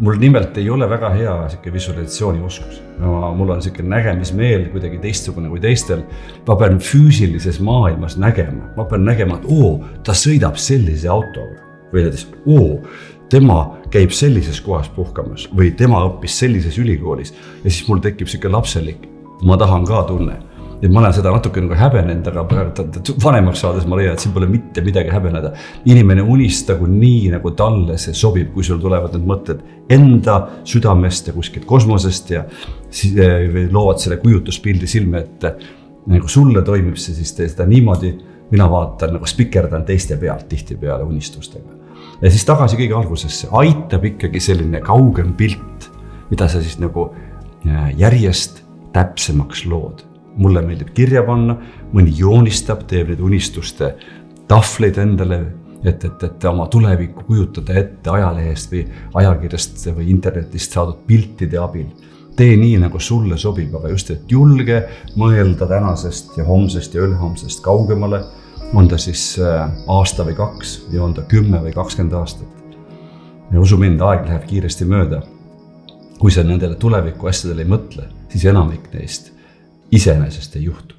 mul nimelt ei ole väga hea siuke visualisatsiooni oskus. Mul on siuke nägemismeel kuidagi teistsugune kui teistel. Ma pean füüsilises maailmas nägema. Ma pean nägema, et ta sõidab sellise autoga. Või näiteks, tema käib sellises kohas puhkamas või tema õppis sellises ülikoolis. Ja siis mul tekib siuke lapselik, ma tahan ka tunne. Et ma olen seda natuke nagu häbenenud, aga vanemaks saades ma leian, et siin pole mitte midagi häbeneda. Inimene unistagu nii, nagu talle see sobib, kui sul tulevad need mõtted enda südamest ja kuskilt kosmosest ja loovad selle kujutuspildi silme, et nagu sulle toimib see, siis tee seda niimoodi. Mina vaatan nagu spikerdan teiste pealt tihti peale unistustega. Ja siis tagasi kõige algusesse aitab ikkagi selline kaugem pilt, mida sa siis nagu järjest täpsemaks lood. Mulle meeldib kirja panna, mõni joonistab, teeb need unistuste tahvleid endale, et oma tulevikku kujutada ette ajalehest või ajakirjast või internetist saadud piltide abil. Tee nii, nagu sulle sobib, aga just, et julge mõelda tänasest ja homsest ja ülehomsest kaugemale, on ta siis aasta või 2 ja on ta 10 või 20 aastat. Ja usu mind, aeg läheb kiiresti mööda. Kui sa nendele tuleviku asjadele ei mõtle, siis enamik neist iseenesest ei juhtu.